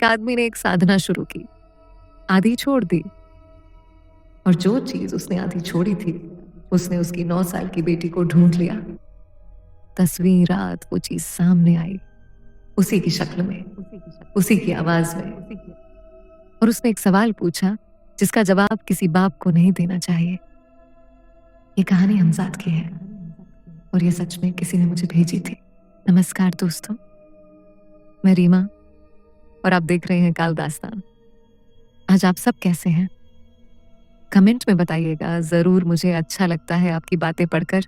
एक आदमी ने एक साधना शुरू की, आधी छोड़ दी, और जो चीज उसने आधी छोड़ी थी उसने उसकी 9 साल की बेटी को ढूंढ लिया। 10वीं रात वो चीज सामने आई, उसी की शक्ल में, उसी की आवाज में, और उसने एक सवाल पूछा जिसका जवाब किसी बाप को नहीं देना चाहिए। ये कहानी हमजाद की है और ये सच में किसी ने मुझे भेजी थी। नमस्कार दोस्तों, मैं रीमा और आप देख रहे हैं काल दास्तान। आज आप सब कैसे हैं? कमेंट में बताइएगा जरूर, मुझे अच्छा लगता है आपकी बातें पढ़कर।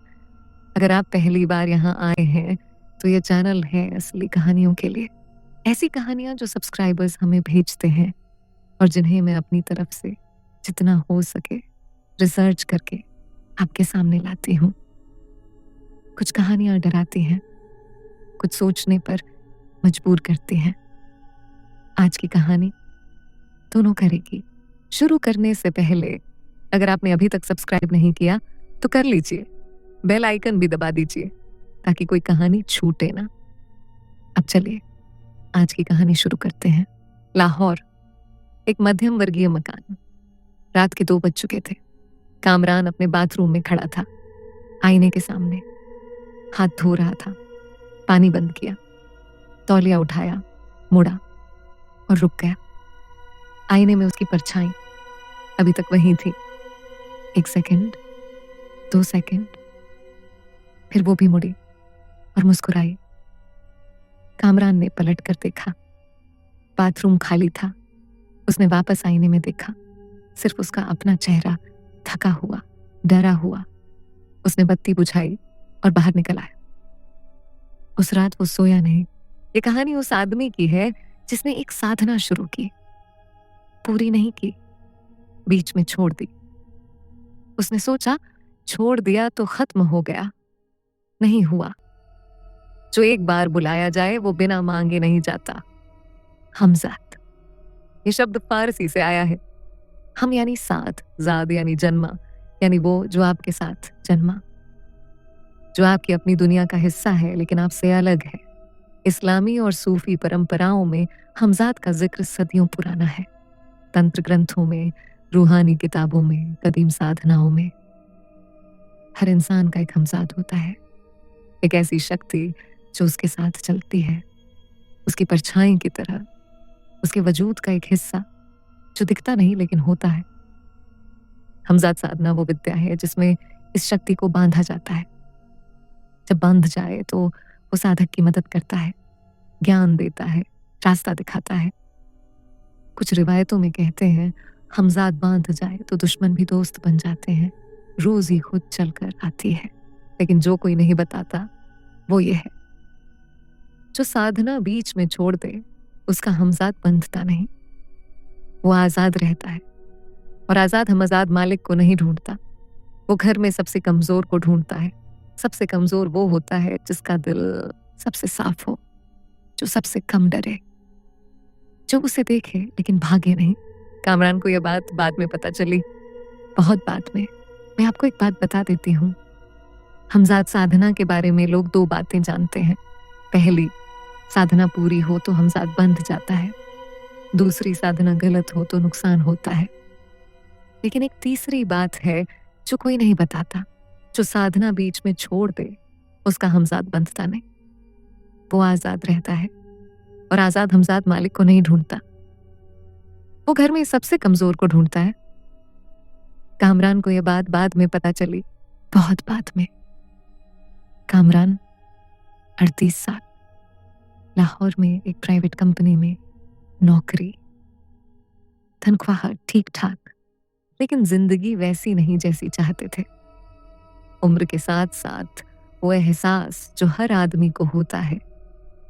अगर आप पहली बार यहाँ आए हैं तो ये चैनल है असली कहानियों के लिए, ऐसी कहानियां जो सब्सक्राइबर्स हमें भेजते हैं और जिन्हें मैं अपनी तरफ से जितना हो सके रिसर्च करके आपके सामने लाती हूँ। कुछ कहानियां डराती हैं, कुछ सोचने पर मजबूर करती हैं। आज की कहानी दोनों करेगी। शुरू करने से पहले अगर आपने अभी तक सब्सक्राइब नहीं किया तो कर लीजिए, बेल आइकन भी दबा दीजिए ताकि कोई कहानी छूटे ना। अब चलिए आज की कहानी शुरू करते हैं। लाहौर, एक मध्यम वर्गीय मकान। रात के 2 बज चुके थे। कामरान अपने बाथरूम में खड़ा था, आईने के सामने हाथ धो रहा था। पानी बंद किया, तौलिया उठाया, मुड़ा और रुक गया। आईने में उसकी परछाई अभी तक वहीं थी। 1 सेकंड, 2 सेकंड, फिर वो भी मुड़ी और मुस्कुराई। कामरान ने पलट कर देखा, बाथरूम खाली था। उसने वापस आईने में देखा, सिर्फ उसका अपना चेहरा थका हुआ, डरा हुआ। उसने बत्ती बुझाई और बाहर निकल आया। उस रात वो सोया नहीं। ये कहानी उस आदमी की है जिसने एक साधना शुरू की, पूरी नहीं की, बीच में छोड़ दी। उसने सोचा छोड़ दिया तो खत्म हो गया, नहीं हुआ। जो एक बार बुलाया जाए वो बिना मांगे नहीं जाता। हमजाद, ये शब्द फारसी से आया है। हम यानी साथ, जाद यानी जन्मा, यानी वो जो आपके साथ जन्मा, जो आपकी अपनी दुनिया का हिस्सा है लेकिन आपसे अलग है। इस्लामी और सूफी परंपराओं में हमजाद का जिक्र सदियों पुराना है। तंत्र ग्रंथों में, रूहानी किताबों में, कदीम साधनाओं में। हर इंसान का एक हमजाद होता है, एक ऐसी शक्ति जो उसके साथ चलती है, उसकी परछाई की तरह, उसके वजूद का एक हिस्सा जो दिखता नहीं लेकिन होता है। हमजाद साधना वो विद्या है जिसमें इस शक्ति को बांधा जाता है। जब बांध जाए तो वो साधक की मदद करता है, ज्ञान देता है, रास्ता दिखाता है। कुछ रिवायतों में कहते हैं हमजाद बांध जाए तो दुश्मन भी दोस्त बन जाते हैं, रोजी खुद चलकर आती है। लेकिन जो कोई नहीं बताता वो ये है, जो साधना बीच में छोड़ दे उसका हमजाद बंधता नहीं, वो आजाद रहता है। और आजाद हमजाद मालिक को नहीं ढूंढता, वो घर में सबसे कमजोर को ढूंढता है। सबसे कमजोर वो होता है जिसका दिल सबसे साफ हो, जो सबसे कम डरे, जो उसे देखे लेकिन भागे नहीं। कामरान को यह बात बाद में पता चली, बहुत बाद में। मैं आपको एक बात बता देती हूँ। हमजाद साधना के बारे में लोग 2 बातें जानते हैं। पहली, साधना पूरी हो तो हमजाद बंध जाता है। दूसरी, साधना गलत हो तो नुकसान होता है। लेकिन एक तीसरी बात है जो कोई नहीं बताता, जो साधना बीच में छोड़ दे उसका हमजाद बंधता नहीं, वो आजाद रहता है। और आजाद हमजाद मालिक को नहीं ढूंढता, वो घर में सबसे कमजोर को ढूंढता है। कामरान को यह बात बाद में पता चली, बहुत बाद में। कामरान 38 साल, लाहौर में एक प्राइवेट कंपनी में नौकरी, तनख्वाह ठीक ठाक, लेकिन जिंदगी वैसी नहीं जैसी चाहते थे। उम्र के साथ साथ वो एहसास जो हर आदमी को होता है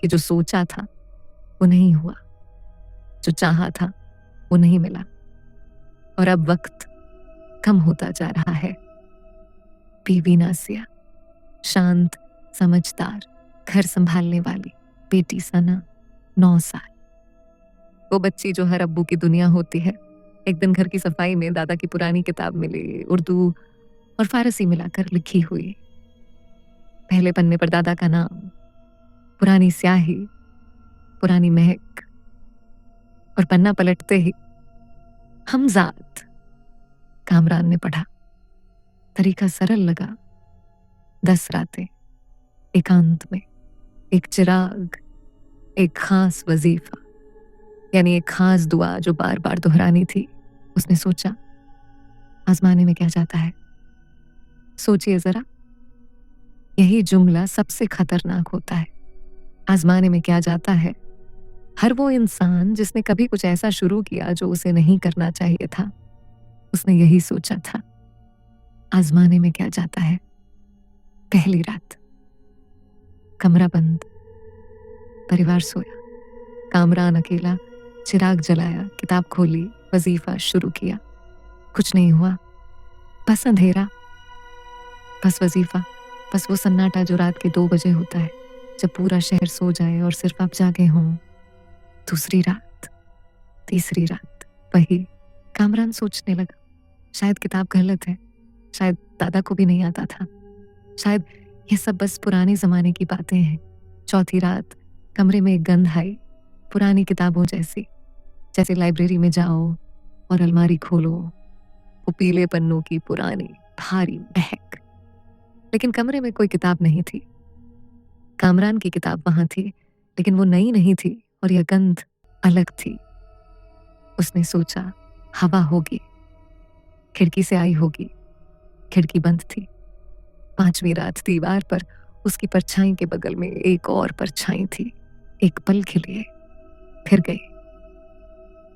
कि जो सोचा था वो नहीं हुआ, जो चाहा था वो नहीं मिला। और अब वक्त कम होता जा रहा है। बीवी नासिया, शांत, समझदार, घर संभालने वाली बेटी सना, 9 साल। वो बच्ची जो हर अब्बू की दुनिया होती है। एक दिन घर की सफाई में दादा की पुरानी किताब मिली, उर्दू और फारसी मिलाकर लिखी हुई। पहले पन्ने पर दादा का नाम, पुरानी स्याही, पुरानी महक, पन्ना पलटते ही हमजाद, कामरान ने पढ़ा। तरीका सरल लगा। 10 रातें, एकांत में, एक चिराग, एक खास वजीफा, यानी एक खास दुआ जो बार बार दोहरानी थी। उसने सोचा, आजमाने में क्या जाता है। सोचिए जरा, यही जुमला सबसे खतरनाक होता है। आजमाने में क्या जाता है। हर वो इंसान जिसने कभी कुछ ऐसा शुरू किया जो उसे नहीं करना चाहिए था, उसने यही सोचा था, आजमाने में क्या जाता है। पहली रात, कमरा बंद, परिवार सोया, कामरान अकेला, चिराग जलाया, किताब खोली, वजीफा शुरू किया। कुछ नहीं हुआ, बस अंधेरा, बस वजीफा, बस वो सन्नाटा जो रात के 2 बजे होता है, जब पूरा शहर सो जाए और सिर्फ आप जागे हों। दूसरी रात, तीसरी रात, वही। कामरान सोचने लगा, शायद किताब गलत है, शायद दादा को भी नहीं आता था, शायद ये सब बस पुराने जमाने की बातें हैं। चौथी रात, कमरे में एक गंध आई, पुरानी किताबों जैसी, जैसे लाइब्रेरी में जाओ और अलमारी खोलो, वो पीले पन्नों की पुरानी भारी महक। लेकिन कमरे में कोई किताब नहीं थी। कामरान की किताब वहां थी, लेकिन वो नई नहीं थी और यह गंध अलग थी। उसने सोचा, हवा होगी, खिड़की से आई होगी। खिड़की बंद थी। 5वीं रात, दीवार पर उसकी परछाई के बगल में एक और परछाई थी। एक पल के लिए, फिर गई।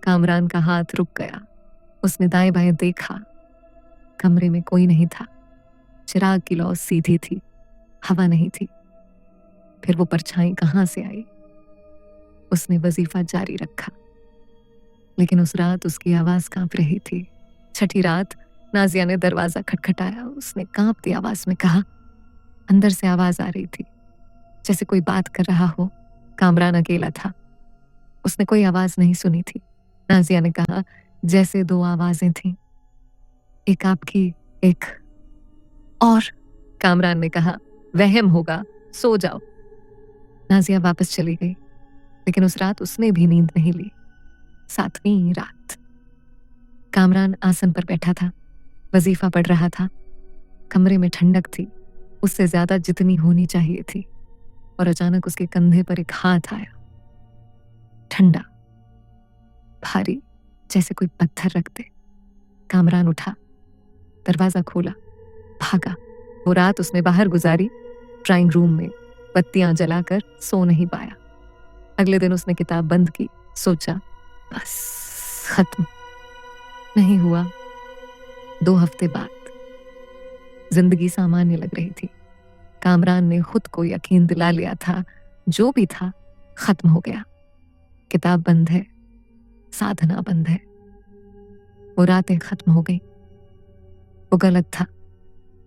कामरान का हाथ रुक गया। उसने दाएं बाएं देखा, कमरे में कोई नहीं था। चिराग की लौ सीधी थी, हवा नहीं थी। फिर वो परछाई कहां से आई। उसने वजीफा जारी रखा, लेकिन उस रात उसकी आवाज कांप रही थी। छठी रात, नाजिया ने दरवाजा खटखटाया। उसने कांपती आवाज में कहा। अंदर से आवाज आ रही थी, जैसे कोई बात कर रहा हो। कामरान अकेला था, उसने कोई आवाज नहीं सुनी थी। नाजिया ने कहा, जैसे 2 आवाजें थीं, एक आपकी, एक और। कामरान ने कहा, वहम होगा, सो जाओ। नाजिया वापस चली गई, लेकिन उस रात उसने भी नींद नहीं ली। 7वीं रात, कामरान आसन पर बैठा था, वजीफा पढ़ रहा था। कमरे में ठंडक थी, उससे ज्यादा जितनी होनी चाहिए थी। और अचानक उसके कंधे पर एक हाथ आया, ठंडा, भारी, जैसे कोई पत्थर रख दे। कामरान उठा, दरवाजा खोला, भागा। वो रात उसने बाहर गुजारी, ड्राइंग रूम में, बत्तियां जलाकर सो नहीं पाया। अगले दिन उसने किताब बंद की, सोचा, बस खत्म। नहीं हुआ। 2 हफ्ते बाद, जिंदगी सामान्य लग रही थी। कामरान ने खुद को यकीन दिला लिया था, जो भी था खत्म हो गया। किताब बंद है, साधना बंद है। वो रातें खत्म हो गई। वो गलत था।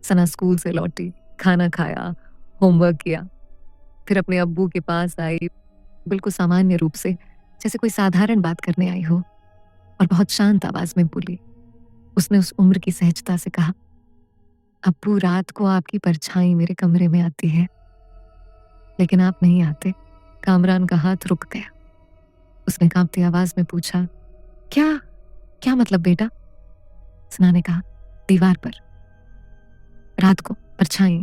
सना स्कूल से लौटी, खाना खाया, होमवर्क किया, फिर अपने अब्बू के पास आई, बिल्कुल सामान्य रूप से, जैसे कोई साधारण बात करने आई हो, और बहुत शांत आवाज में बोली। उसने उस उम्र की सहजता से कहा, अब्बू, रात को आपकी परछाई मेरे कमरे में आती है, लेकिन आप नहीं आते। कामरान का हाथ रुक गया। उसने कांपती आवाज में पूछा, क्या क्या मतलब बेटा? सना ने कहा, दीवार पर रात को परछाई,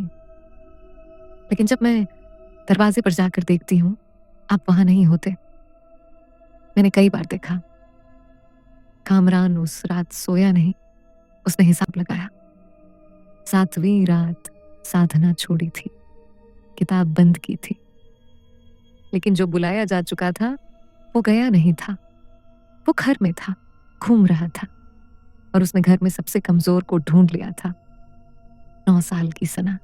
लेकिन जब मैं दरवाजे पर जाकर देखती हूं, आप वहां नहीं होते। मैंने कई बार देखा। कामरान उस रात सोया नहीं। उसने हिसाब लगाया। 7वीं रात, साधना छोड़ी थी, किताब बंद की थी, लेकिन जो बुलाया जा चुका था वो गया नहीं था। वो घर में था, घूम रहा था, और उसने घर में सबसे कमजोर को ढूंढ लिया था। 9 साल की सना,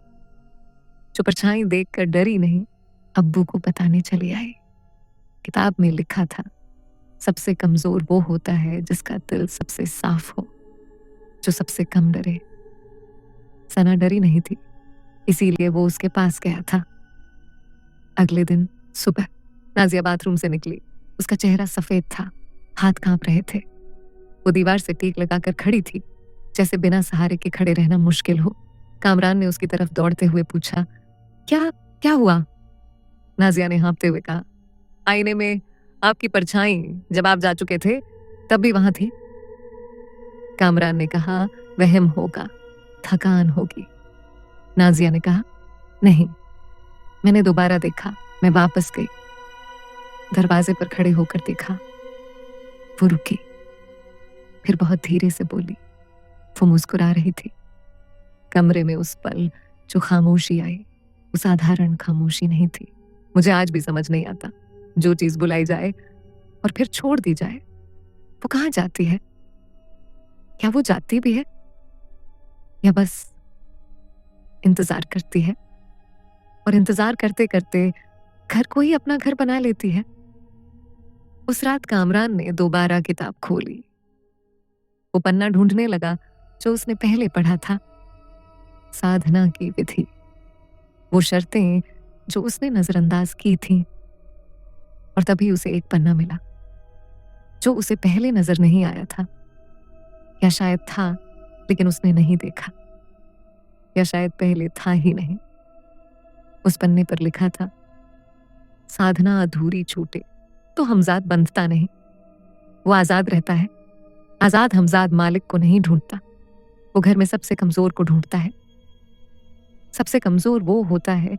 जो परछाई देखकर डरी नहीं, अब्बू को बताने चली आई। किताब में लिखा था, सबसे कमजोर वो होता है जिसका दिल सबसे साफ हो, जो सबसे कम डरे। सना डरी नहीं थी, इसीलिए वो उसके पास गया था। अगले दिन सुबह नाजिया बाथरूम से निकली। उसका चेहरा सफेद था, हाथ कांप रहे थे। वो दीवार से टेक लगाकर खड़ी थी, जैसे बिना सहारे के खड़े रहना मुश्किल हो। कामरान ने उसकी तरफ दौड़ते हुए पूछा, क्या क्या हुआ? नाजिया ने हाँफते हुए कहा, आईने में आपकी परछाई जब आप जा चुके थे तब भी वहां थी। कामरान ने कहा, वहम होगा, थकान होगी। नाजिया ने कहा, नहीं, मैंने दोबारा देखा। मैं वापस गई, दरवाजे पर खड़े होकर देखा। वो रुकी, फिर बहुत धीरे से बोली। वो मुस्कुरा रही थी। कमरे में उस पल जो खामोशी आई, वो साधारण खामोशी नहीं थी। मुझे आज भी समझ नहीं आता, जो चीज बुलाई जाए और फिर छोड़ दी जाए, वो कहाँ जाती है? क्या वो जाती भी है या बस इंतजार करती है? और इंतजार करते करते घर को ही अपना घर बना लेती है। उस रात कामरान ने दोबारा किताब खोली। वो पन्ना ढूंढने लगा जो उसने पहले पढ़ा था, साधना की विधि। वो शर्तें जो उसने नजरअंदाज की थी। और तभी उसे एक पन्ना मिला जो उसे पहले नजर नहीं आया था, या शायद था लेकिन उसने नहीं देखा, या शायद पहले था ही नहीं। उस पन्ने पर लिखा था, साधना अधूरी छूटे तो हमजाद बंधता नहीं, वो आजाद रहता है। आजाद हमजाद मालिक को नहीं ढूंढता, वो घर में सबसे कमजोर को ढूंढता है। सबसे कमजोर वो होता है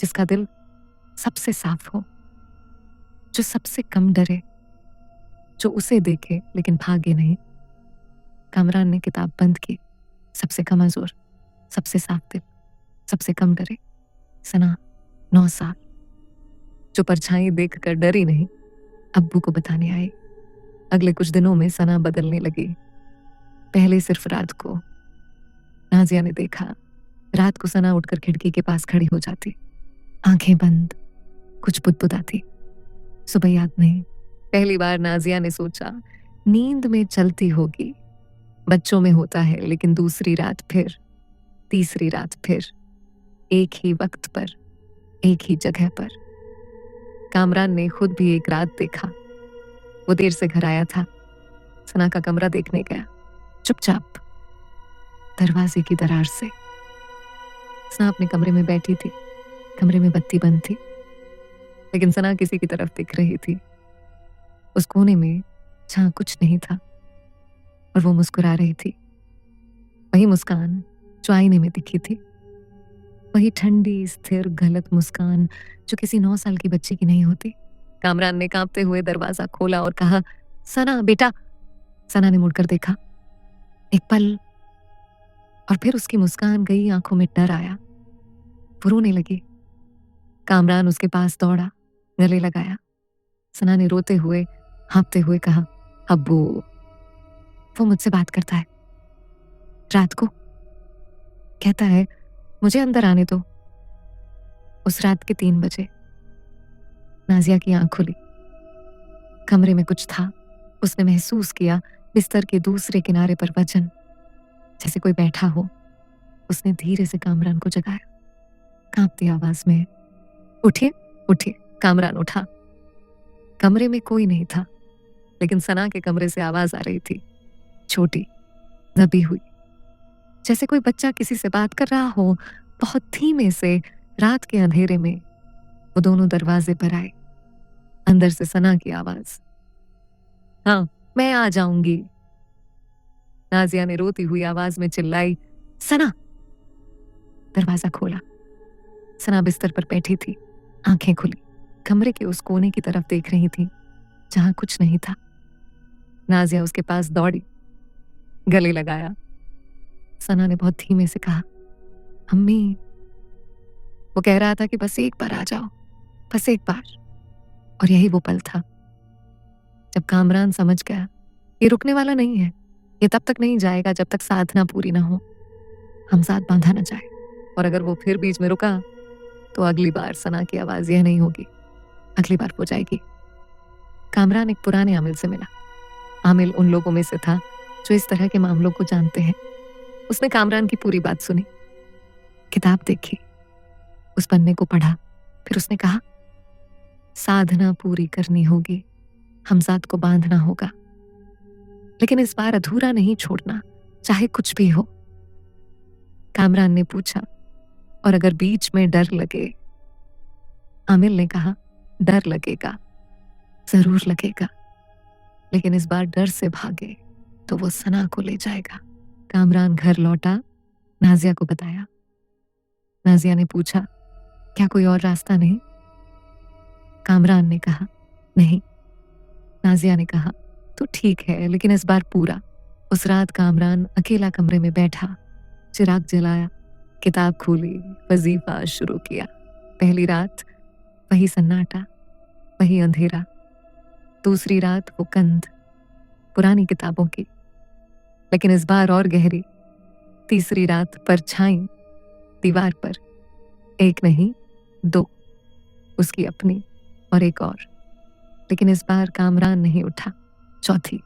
जिसका दिल सबसे साफ हो, जो सबसे कम डरे, जो उसे देखे लेकिन भागे नहीं। कामरान ने किताब बंद की। सबसे कमजोर, सबसे साफ दिल, सबसे कम डरे। सना 9 साल, जो परछाई देखकर डरी नहीं, अब्बू को बताने आई। अगले कुछ दिनों में सना बदलने लगी। पहले सिर्फ रात को। नाजिया ने देखा, रात को सना उठकर खिड़की के पास खड़ी हो जाती, आंखें बंद, कुछ बुदबुदाती। सुबह याद नहीं। पहली बार नाजिया ने सोचा, नींद में चलती होगी, बच्चों में होता है, लेकिन दूसरी रात फिर, तीसरी रात फिर, एक ही वक्त पर, एक ही जगह पर। कामरान ने खुद भी एक रात देखा। वो देर से घर आया था, सना का कमरा देखने गया, चुपचाप, दरवाजे की दरार से। सना अपने कमरे में बैठी थी, कमरे में बत्ती बंद थी, लेकिन सना किसी की तरफ दिख रही थी, उस कोने में जहां कुछ नहीं था, और वो मुस्कुरा रही थी। वही मुस्कान जो आईने में दिखी थी, वही ठंडी स्थिर गलत मुस्कान जो किसी 9 साल की बच्ची की नहीं होती। कामरान ने कांपते हुए दरवाजा खोला और कहा, सना बेटा। सना ने मुड़कर देखा, एक पल, और फिर उसकी मुस्कान गई, आंखों में डर आया। वो रोने लगी। कामरान उसके पास दौड़ा, गले लगाया। सना ने रोते हुए, हाँफते हुए कहा, अब्बू। वो मुझसे बात करता है रात को, कहता है मुझे अंदर आने दो। उस रात के 3 बजे नाजिया की आंख खुली। कमरे में कुछ था। उसने महसूस किया बिस्तर के दूसरे किनारे पर वजन, जैसे कोई बैठा हो। उसने धीरे से कामरान को जगाया, कांपती आवाज में, उठिए उठिए। कामरान उठा। कमरे में कोई नहीं था, लेकिन सना के कमरे से आवाज आ रही थी, छोटी, दबी हुई, जैसे कोई बच्चा किसी से बात कर रहा हो, बहुत धीमे से। रात के अंधेरे में वो दोनों दरवाजे पर आए। अंदर से सना की आवाज, हाँ मैं आ जाऊंगी। नाजिया ने रोती हुई आवाज में चिल्लाई, सना। दरवाजा खोला। सना बिस्तर पर बैठी थी, आंखें खुली, कमरे के उस कोने की तरफ देख रही थी जहां कुछ नहीं था। नाजिया उसके पास दौड़ी, गले लगाया। सना ने बहुत धीमे से कहा, अम्मी। वो कह रहा था कि बस एक बार आ जाओ, बस एक बार। और यही वो पल था जब कामरान समझ गया, ये रुकने वाला नहीं है, ये तब तक नहीं जाएगा जब तक साधना पूरी ना हो, हमजाद बांधा ना जाए। और अगर वो फिर बीच में रुका तो अगली बार सना की आवाज यह नहीं होगी, अगली बार हो जाएगी। कामरान एक पुराने आमिल से मिला। आमिल उन लोगों में से था जो इस तरह के मामलों को जानते हैं। उसने कामरान की पूरी बात सुनी, किताब देखी, उस पन्ने को पढ़ा। फिर उसने कहा, साधना पूरी करनी होगी, हमजाद को बांधना होगा, लेकिन इस बार अधूरा नहीं छोड़ना, चाहे कुछ भी हो। कामरान ने पूछा, और अगर बीच में डर लगे? आमिल ने कहा, डर लगेगा, जरूर लगेगा, लेकिन इस बार डर से भागे तो वो सना को ले जाएगा। कामरान घर लौटा, नाजिया को बताया। नाजिया ने पूछा, क्या कोई और रास्ता नहीं? कामरान ने कहा, नहीं। नाजिया ने कहा, तो ठीक है, लेकिन इस बार पूरा। उस रात कामरान अकेला कमरे में बैठा, चिराग जलाया, किताब खोली, वजीफा शुरू किया। पहली रात वही सन्नाटा, वही अंधेरा। दूसरी रात वो कंध, पुरानी किताबों की, लेकिन इस बार और गहरी। तीसरी रात परछाई दीवार पर, एक नहीं दो, उसकी अपनी और एक और। लेकिन इस बार कामरान नहीं उठा। चौथी,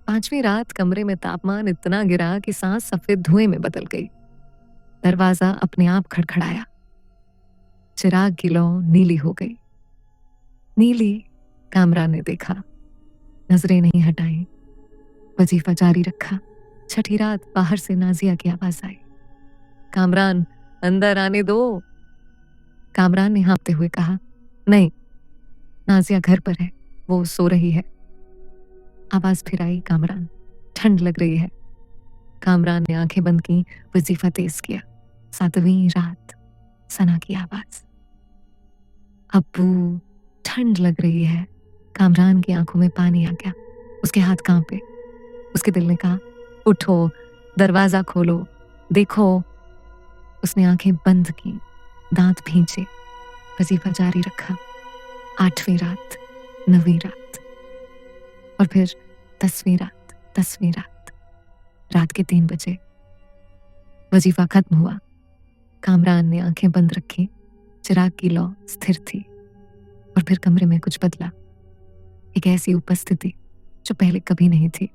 पांचवी रात कमरे में तापमान इतना गिरा कि सांस सफेद धुएं में बदल गई। दरवाजा अपने आप खड़खड़ाया। चिराग की लौ नीली हो गई। नीली, कामरान ने देखा, नजरें नहीं हटाई, वजीफा जारी रखा। छठी रात बाहर से नाजिया की आवाज आई, कामरान अंदर आने दो। कामरान ने हाँफते हुए कहा, नहीं, नाजिया घर पर है, वो सो रही है। आवाज फिर आई, कामरान ठंड लग रही है। कामरान ने आंखें बंद की, वजीफा तेज किया। 7वीं रात, सना की आवाज, अब्बू ठंड लग रही है। कामरान की आंखों में पानी आ गया, उसके हाथ कांपे। उसके दिल ने कहा, उठो, दरवाजा खोलो, देखो। उसने आंखें बंद की, दांत भींचे, वजीफा जारी रखा। 8वीं रात, 9वीं रात, और फिर 10वीं रात। रात के 3 बजे वजीफा खत्म हुआ। कामरान ने आंखें बंद रखी। चिराग की लौ स्थिर थी, और फिर कमरे में कुछ बदला। एक ऐसी उपस्थिति जो पहले कभी नहीं थी।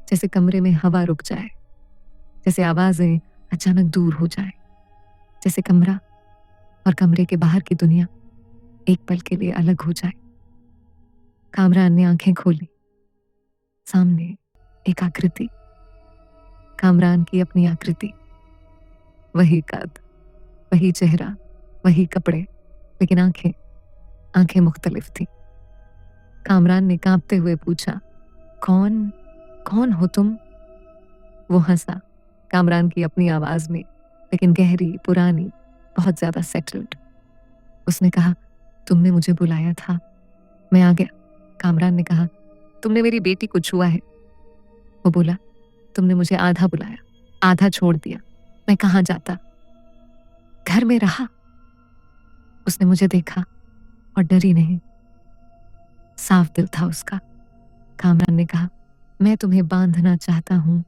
जैसे कमरे में हवा रुक जाए, जैसे आवाजें अचानक दूर हो जाए, जैसे कमरा और कमरे के बाहर की दुनिया एक पल के लिए अलग हो जाए। कामरान ने आंखें खोली। सामने एक आकृति, कामरान की अपनी आकृति। वही कद, वही चेहरा, वही कपड़े, लेकिन आंखें मुख्तलिफ थी। कामरान ने कांपते हुए पूछा, कौन हो तुम? वो हंसा, कामरान की अपनी आवाज में, लेकिन गहरी, पुरानी, बहुत ज्यादा सेटल्ड। उसने कहा, तुमने मुझे बुलाया था, मैं आ गया। कामरान ने कहा, तुमने मेरी बेटी को छुआ है। वो बोला, तुमने मुझे आधा बुलाया, आधा छोड़ दिया, मैं कहाँ जाता? घर में रहा। उसने मुझे देखा और डरी नहीं, साफ दिल था उसका। कामरान ने कहा, मैं तुम्हें बांधना चाहता हूं,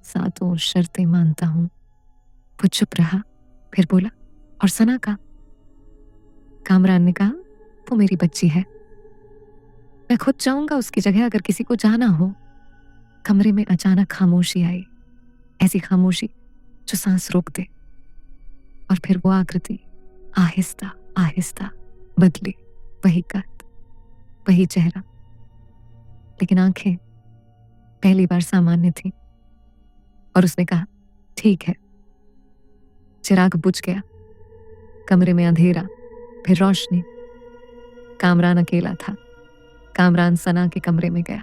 7 शर्तें मानता हूं। वो चुप रहा, फिर बोला, और सना का? कामरान ने कहा, वो मेरी बच्ची है, मैं खुद जाऊंगा उसकी जगह अगर किसी को जाना हो। कमरे में अचानक खामोशी आई, ऐसी खामोशी जो सांस रोक दे। और फिर वो आकृति आहिस्ता आहिस्ता बदली। वही कद, वही चेहरा, लेकिन आंखें पहली बार सामान्य थी। और उसने कहा, ठीक है। चिराग बुझ गया। कमरे में अंधेरा, फिर रोशनी। कामरान अकेला था। कामरान सना के कमरे में गया।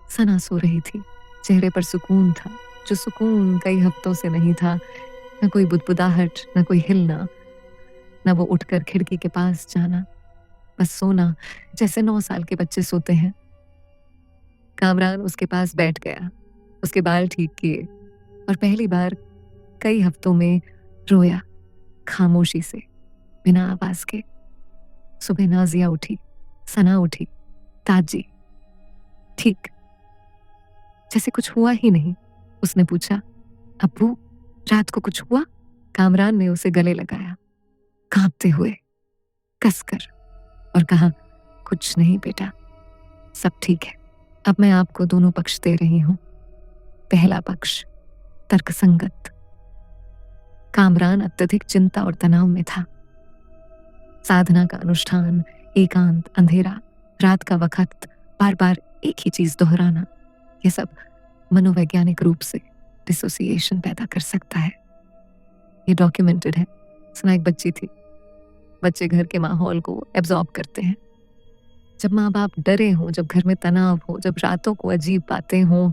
सना सो रही थी, चेहरे पर सुकून था, जो सुकून कई हफ्तों से नहीं था। न कोई बुदबुदाहट, न कोई हिलना, न वो उठकर खिड़की के पास जाना, बस सोना, जैसे 9 साल के बच्चे सोते हैं। कामरान उसके पास बैठ गया, उसके बाल ठीक किए, और पहली बार कई हफ्तों में रोया, खामोशी से, बिना आवाज के। सुबह नाजिया उठी, सना उठी, ताजी, ठीक, जैसे कुछ हुआ ही नहीं। उसने पूछा, अब्बू, रात को कुछ हुआ? कामरान ने उसे गले लगाया, कांपते हुए, कसकर, और कहा, कुछ नहीं बेटा, सब ठीक है। अब मैं आपको दोनों पक्ष दे रही हूं। पहला पक्ष तर्कसंगत। कामरान अत्यधिक चिंता और तनाव में था। साधना का अनुष्ठान, एकांत, अंधेरा, रात का वक्त, बार बार एक ही चीज दोहराना, ये सब मनोवैज्ञानिक रूप से डिसोसिएशन पैदा कर सकता है। ये डॉक्यूमेंटेड है। सना एक बच्ची थी, बच्चे घर के माहौल को एब्जॉर्ब करते हैं। जब माँ बाप डरे हों, जब घर में तनाव हो, जब रातों को अजीब बातें हों,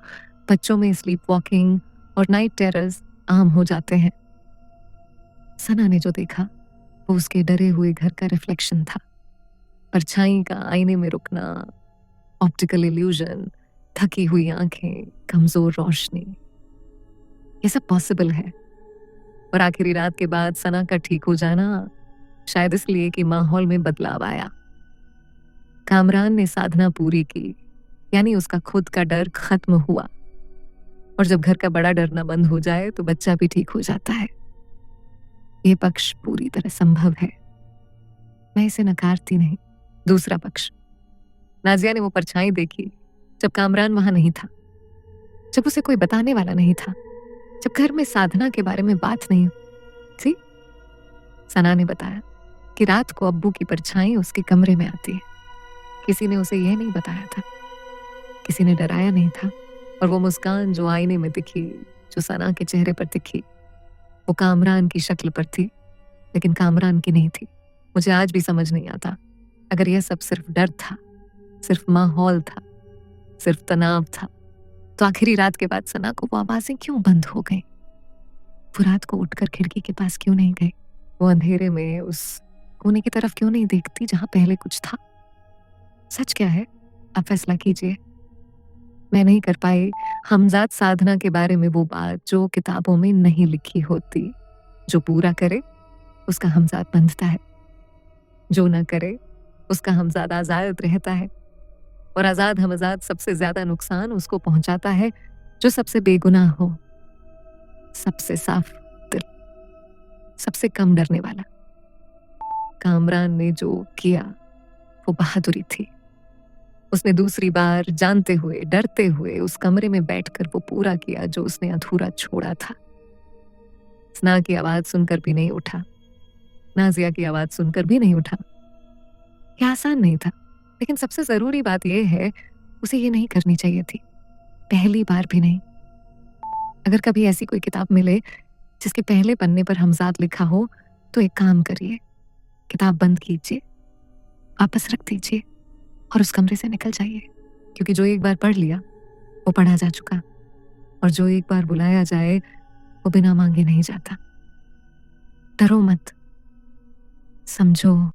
बच्चों में स्लीप वॉकिंग और नाइट टेरर्स आम हो जाते हैं। सना ने जो देखा वो उसके डरे हुए घर का रिफ्लेक्शन था। परछाई का आईने में रुकना, ऑप्टिकल इल्यूजन, थकी हुई आंखें, कमजोर रोशनी, ये सब पॉसिबल है। और आखिरी रात के बाद सना का ठीक हो जाना शायद इसलिए कि माहौल में बदलाव आया। कामरान ने साधना पूरी की, यानी उसका खुद का डर खत्म हुआ। और जब घर का बड़ा डरना बंद हो जाए तो बच्चा भी ठीक हो जाता है। ये पक्ष पूरी तरह संभव है, मैं इसे नकारती नहीं। दूसरा पक्ष, नाजिया ने वो परछाई देखी जब कामरान वहां नहीं था, जब उसे कोई बताने वाला नहीं था, जब घर में साधना के बारे में बात नहीं थी। सना ने बताया कि रात को अब्बू की परछाई उसके कमरे में आती है। किसी ने उसे यह नहीं बताया था, किसी ने डराया नहीं था। और वो मुस्कान जो आईने में दिखी, जो सना के चेहरे पर दिखी, वो कामरान की शक्ल पर थी, लेकिन कामरान की नहीं थी। मुझे आज भी समझ नहीं आता, अगर यह सब सिर्फ डर था, सिर्फ माहौल था, सिर्फ तनाव था, तो आखिरी रात के बाद सना को वो आवाजें क्यों बंद हो गई? वो रात को उठकर खिड़की के पास क्यों नहीं गई? वो अंधेरे में उस कोने की तरफ क्यों नहीं देखती जहां पहले कुछ था? सच क्या है? आप फैसला कीजिए। मैं नहीं कर पाई हमजाद साधना के बारे में वो बात जो किताबों में नहीं लिखी होती। जो पूरा करे उसका हमजाद बंधता है, जो ना करे उसका हमजाद आजाद रहता है। और आजाद हमजाद सबसे ज्यादा नुकसान उसको पहुंचाता है जो सबसे बेगुनाह हो, सबसे साफ दिल, सबसे कम डरने वाला। कामरान ने जो किया वो बहादुरी थी। उसने दूसरी बार जानते हुए, डरते हुए उस कमरे में बैठकर वो पूरा किया जो उसने अधूरा छोड़ा था। सना की आवाज सुनकर भी नहीं उठा, नाजिया की आवाज सुनकर भी नहीं उठा। यह आसान नहीं था, लेकिन सबसे जरूरी बात यह है उसे ये नहीं करनी चाहिए थी, पहली बार भी नहीं। अगर कभी ऐसी कोई किताब मिले जिसके पहले पन्ने पर हमजाद लिखा हो तो एक काम करिए, किताब बंद कीजिए, वापस रख दीजिए और उस कमरे से निकल जाइए। क्योंकि जो एक बार पढ़ लिया वो पढ़ा जा चुका, और जो एक बार बुलाया जाए वो बिना मांगे नहीं जाता। डरो मत, समझो।